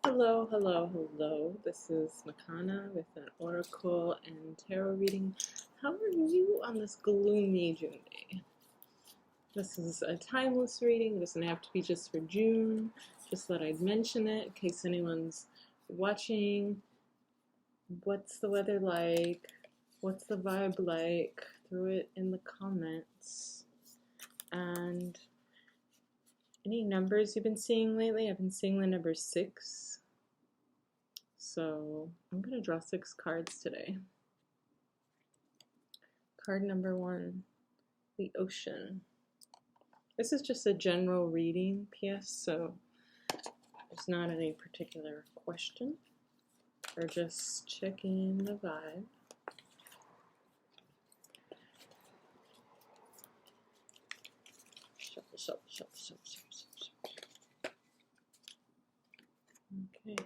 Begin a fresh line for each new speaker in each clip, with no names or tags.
Hello, hello, hello. This is Makana with an oracle and tarot reading. How are you on this gloomy June day? This is a timeless reading. It doesn't have to be just for June. Just thought I'd mention it in case anyone's watching. What's the weather like? What's the vibe like? Throw it in the comments. And any numbers you've been seeing lately? I've been seeing the number 6. So I'm going to draw 6 cards today. Card number 1, the ocean. This is just a general reading, PS, so there's not any particular question. We're just checking the vibe. Shuffle, shuffle, shuffle, shuffle, shuffle, shuffle. Okay.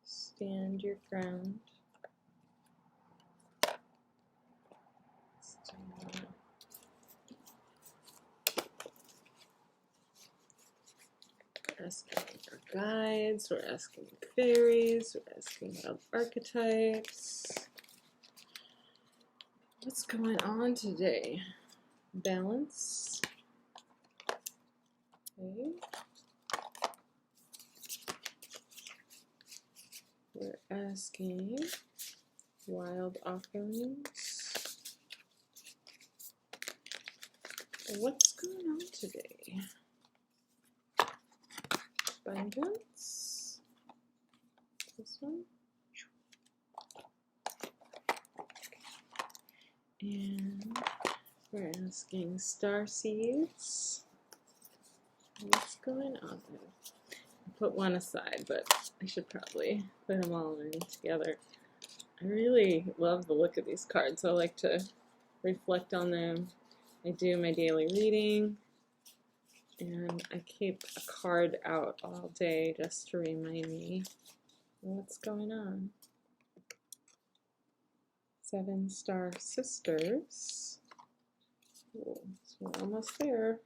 Stand your ground. We're asking our guides, we're asking fairies, we're asking about archetypes. What's going on today? Balance. Okay. We're asking wild offerings. What's going on today? Abundance. This one. And we're asking star seeds. What's going on there? I put one aside, but I should probably put them all in together. I really love the look of these cards. I like to reflect on them. I do my daily reading, and I keep a card out all day just to remind me what's going on. 7 star sisters. Cool. So we're almost there.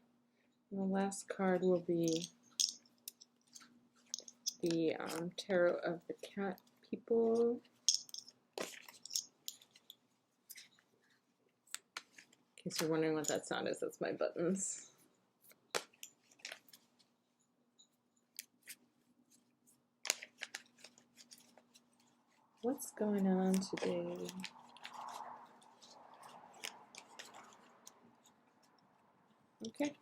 And the last card will be the Tarot of the Cat People. In case you're wondering what that sound is, that's my buttons. What's going on today? Okay.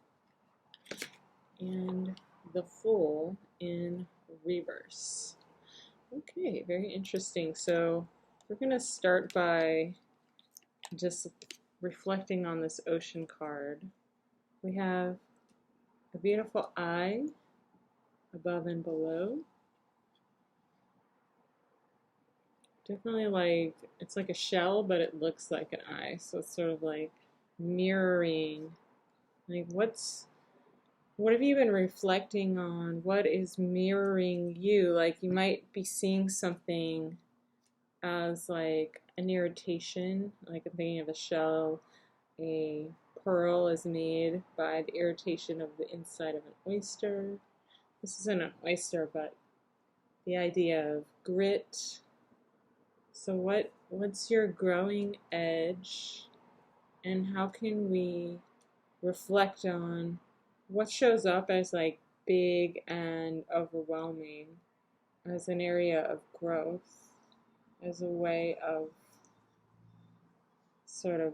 And the Fool in reverse. Okay, very interesting. So we're going to start by just reflecting on this ocean card. We have a beautiful eye above and below. Definitely like, it's like a shell, but it looks like an eye. So it's sort of like mirroring. Like what have you been reflecting on? What is mirroring you? Like you might be seeing something as like an irritation, like I'm thinking of a shell. A pearl is made by the irritation of the inside of an oyster. This isn't an oyster, but the idea of grit. So what's your growing edge, and how can we reflect on what shows up as like big and overwhelming as an area of growth, as a way of sort of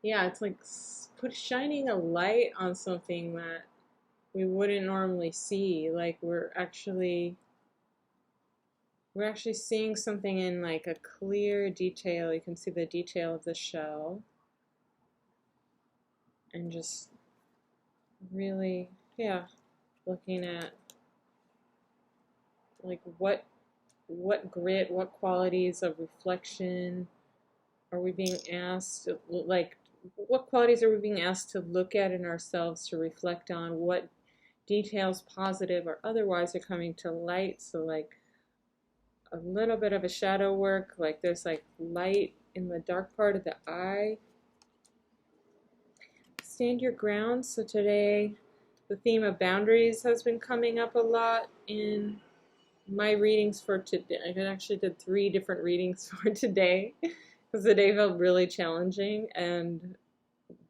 yeah, it's like shining a light on something that we wouldn't normally see. Like we're actually seeing something in like a clear detail. You can see the detail of the shell, and just really, yeah, looking at like what grit, what qualities of reflection are we being asked to, like what qualities are we being asked to look at in ourselves, to reflect on? What details, positive or otherwise, are coming to light? So like a little bit of a shadow work, like there's like light in the dark part of the eye. stand your ground. So today, the theme of boundaries has been coming up a lot in my readings for today. I actually did 3 different readings for today because the day felt really challenging and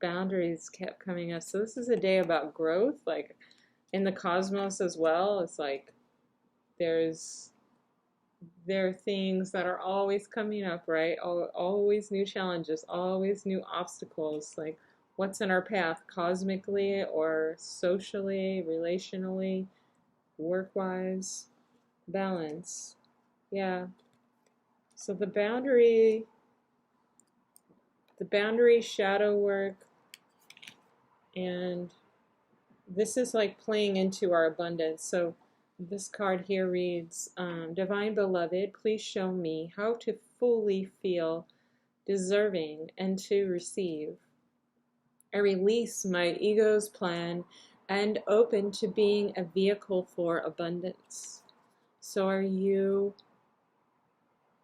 boundaries kept coming up. So this is a day about growth, like in the cosmos as well. It's like there are things that are always coming up, right? Always new challenges, always new obstacles, like what's in our path cosmically or socially, relationally, work-wise, balance. Yeah. So the boundary shadow work, and this is like playing into our abundance. So this card here reads, Divine Beloved, please show me how to fully feel deserving and to receive. I release my ego's plan and open to being a vehicle for abundance. So are you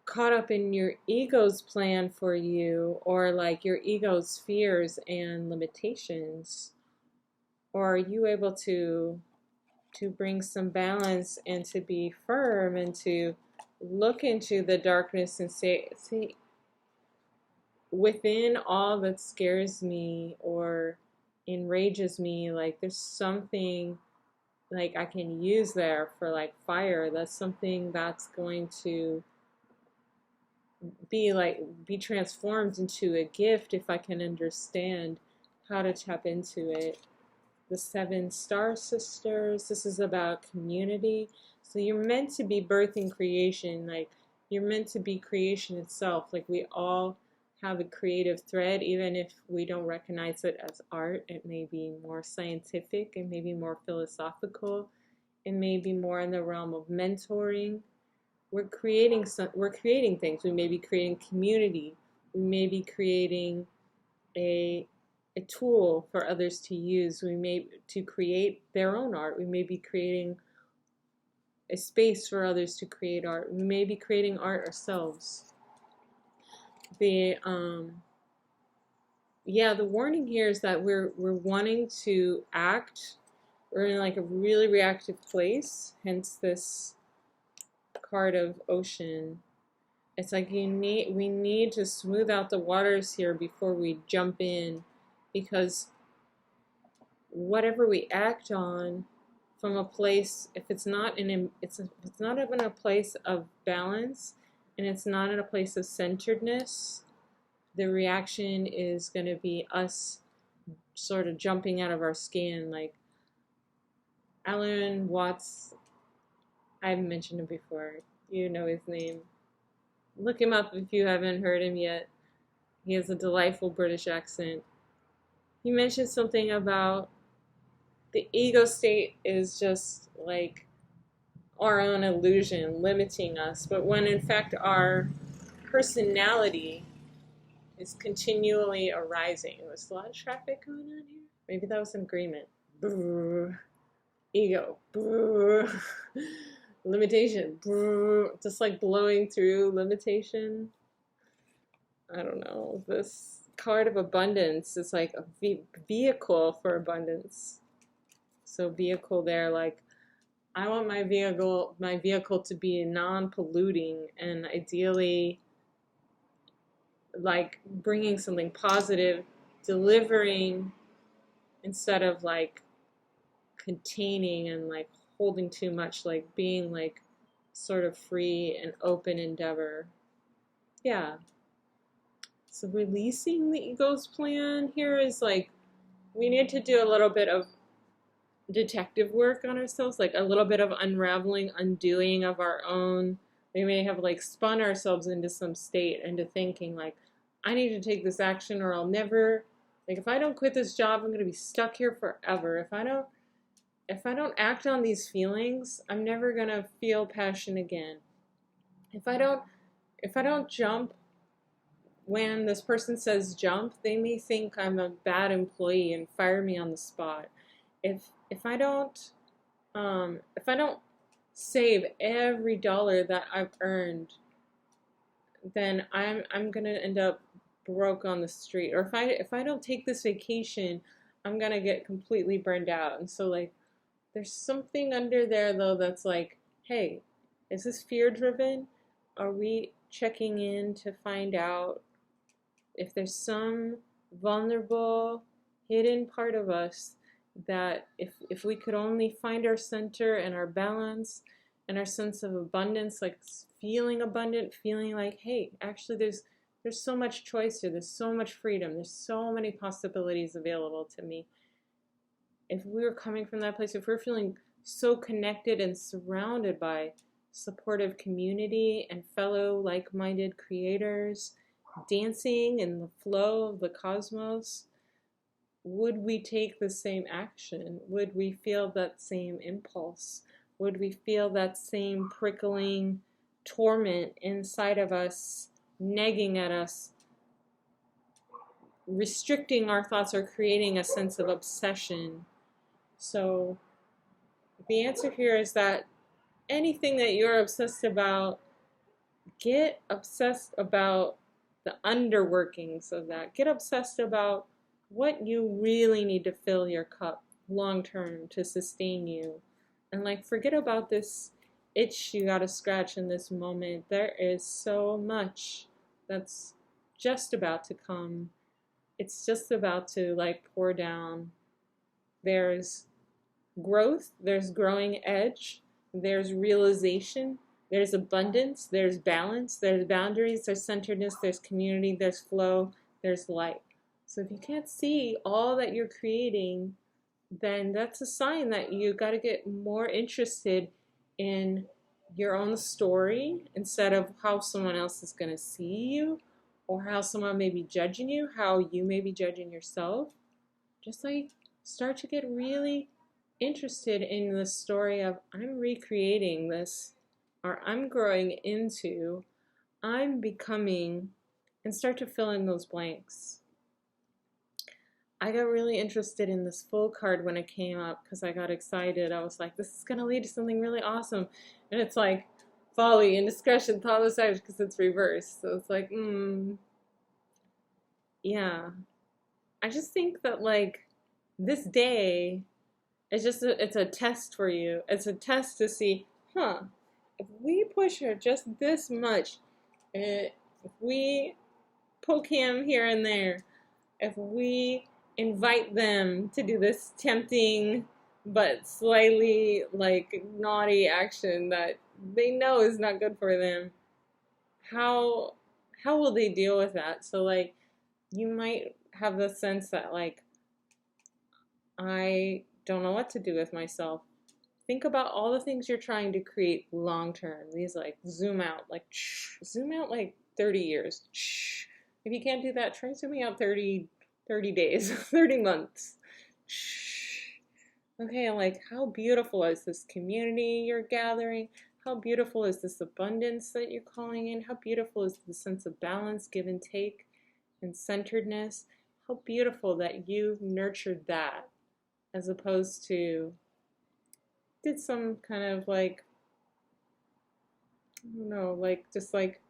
caught up in your ego's plan for you, or like your ego's fears and limitations? Or are you able to bring some balance and to be firm and to look into the darkness and say, within all that scares me or enrages me, like there's something like I can use there for like fire. That's something that's going to be transformed into a gift if I can understand how to tap into it. The 7 Star Sisters, this is about community. So you're meant to be birthing creation, like you're meant to be creation itself. Like we all have a creative thread, even if we don't recognize it as art. It may be more scientific, it may be more philosophical, it may be more in the realm of mentoring. We're creating things. We may be creating community. We may be creating a tool for others to use. We may to create their own art. We may be creating a space for others to create art. We may be creating art ourselves. The warning here is that we're wanting to act. We're in like a really reactive place, hence this card of ocean. It's like we need to smooth out the waters here before we jump in, because whatever we act on from a place, if it's not in it's not even a place of balance and it's not in a place of centeredness, the reaction is going to be us sort of jumping out of our skin. Like Alan Watts, I've mentioned him before. You know his name. Look him up if you haven't heard him yet. He has a delightful British accent. He mentioned something about the ego state is just like our own illusion limiting us, but when in fact our personality is continually arising. There's a lot of traffic going on here. Maybe that was an agreement. Brrr. Ego. Brrr. Limitation. Brrr. Just like blowing through limitation. I don't know. This card of abundance is like a vehicle for abundance. So vehicle there, like I want my vehicle to be non-polluting and ideally like bringing something positive, delivering instead of like containing and like holding too much, like being like sort of free and open endeavor. Yeah. So releasing the ego's plan here is like we need to do a little bit of detective work on ourselves, like a little bit of unraveling, undoing of our own. We may have like spun ourselves into some state, into thinking like, I need to take this action or I'll never, like if I don't quit this job, I'm going to be stuck here forever. If I don't act on these feelings, I'm never going to feel passion again. If I don't jump when this person says jump, they may think I'm a bad employee and fire me on the spot. If I don't save every dollar that I've earned, then I'm gonna end up broke on the street. Or if I don't take this vacation, I'm gonna get completely burned out. And so like there's something under there though that's like, hey, is this fear driven? Are we checking in to find out if there's some vulnerable hidden part of us that if we could only find our center and our balance and our sense of abundance, like feeling abundant, feeling like, hey, actually there's so much choice here, there's so much freedom, there's so many possibilities available to me. If we were coming from that place, if we're feeling so connected and surrounded by supportive community and fellow like-minded creators, dancing in the flow of the cosmos, would we take the same action? Would we feel that same impulse? Would we feel that same prickling torment inside of us, nagging at us, restricting our thoughts or creating a sense of obsession? So the answer here is that anything that you're obsessed about, get obsessed about the underworkings of that. Get obsessed about what you really need to fill your cup long term to sustain you. And like, forget about this itch you gotta scratch in this moment. There is so much that's just about to come. It's just about to like pour down. There's growth, there's growing edge, there's realization, there's abundance, there's balance, there's boundaries, there's centeredness, there's community, there's flow, there's light. So if you can't see all that you're creating, then that's a sign that you got to get more interested in your own story instead of how someone else is going to see you or how someone may be judging you, how you may be judging yourself. Just like start to get really interested in the story of I'm recreating this, or I'm growing into, I'm becoming, and start to fill in those blanks. I got really interested in this full card when it came up because I got excited. I was like, this is going to lead to something really awesome. And it's like folly, indiscretion, thoughtless desires because it's reversed. So it's like, yeah. I just think that like this day, it's a test for you. It's a test to see, if we push her just this much, if we poke him here and there, if we invite them to do this tempting but slightly like naughty action that they know is not good for them, how will they deal with that? So like you might have the sense that like I don't know what to do with myself. Think about all the things you're trying to create long term. These like zoom out like 30 years. If you can't do that, try zooming out 30 days, 30 months. Okay, like how beautiful is this community you're gathering? How beautiful is this abundance that you're calling in? How beautiful is the sense of balance, give and take, and centeredness? How beautiful that you nurtured that as opposed to did some kind of like, I don't know, like just like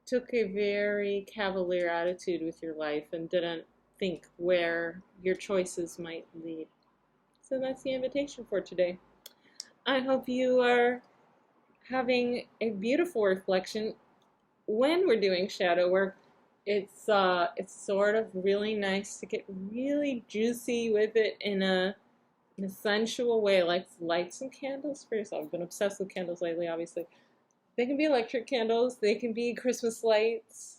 took a very cavalier attitude with your life and didn't think where your choices might lead. So that's the invitation for today. I hope you are having a beautiful reflection when we're doing shadow work. It's sort of really nice to get really juicy with it in a sensual way, like light some candles for yourself. I've been obsessed with candles lately, obviously. They can be electric candles, they can be Christmas lights.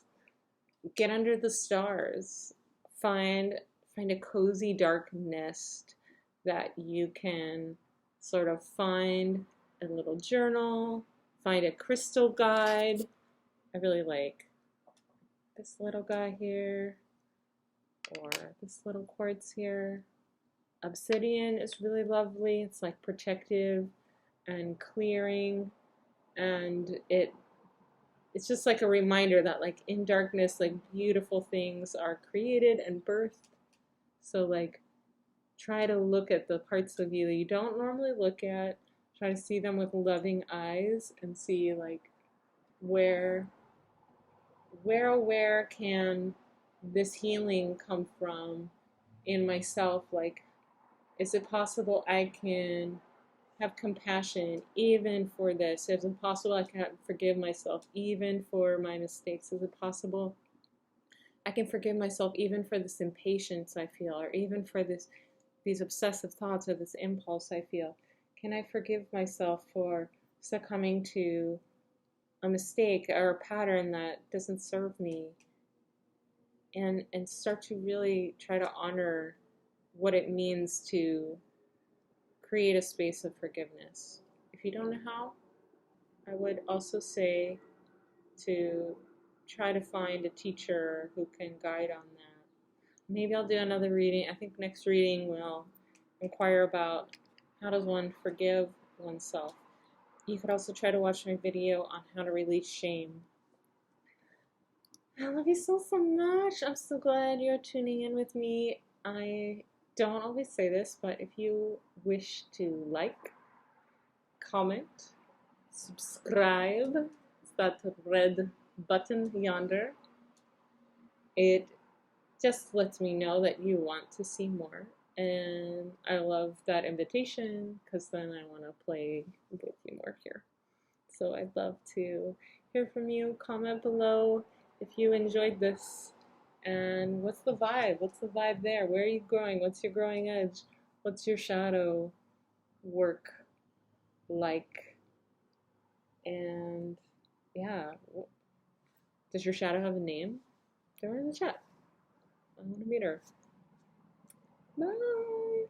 Get under the stars. Find a cozy dark nest that you can sort of find a little journal, find a crystal guide. I really like this little guy here, or this little quartz here. Obsidian is really lovely. It's like protective and clearing, and it's just like a reminder that like in darkness, like beautiful things are created and birthed. So like try to look at the parts of you that you don't normally look at. Try to see them with loving eyes and see like where can this healing come from in myself, like, is it possible I can have compassion even for this? Is it possible I can forgive myself even for my mistakes? Is it possible I can forgive myself even for this impatience I feel, or even for these obsessive thoughts or this impulse I feel? Can I forgive myself for succumbing to a mistake or a pattern that doesn't serve me? And start to really try to honor what it means to create a space of forgiveness. If you don't know how, I would also say to try to find a teacher who can guide on that. Maybe I'll do another reading. I think next reading will inquire about how does one forgive oneself. You could also try to watch my video on how to release shame. I love you so, so much. I'm so glad you're tuning in with me. I don't always say this, but if you wish to like, comment, subscribe, it's that red button yonder. It just lets me know that you want to see more. And I love that invitation because then I want to play with you more here. So I'd love to hear from you. Comment below if you enjoyed this. And what's the vibe? What's the vibe there? Where are you growing? What's your growing edge? What's your shadow work like? And yeah, does your shadow have a name? Throw her in the chat. I want to meet her. Bye.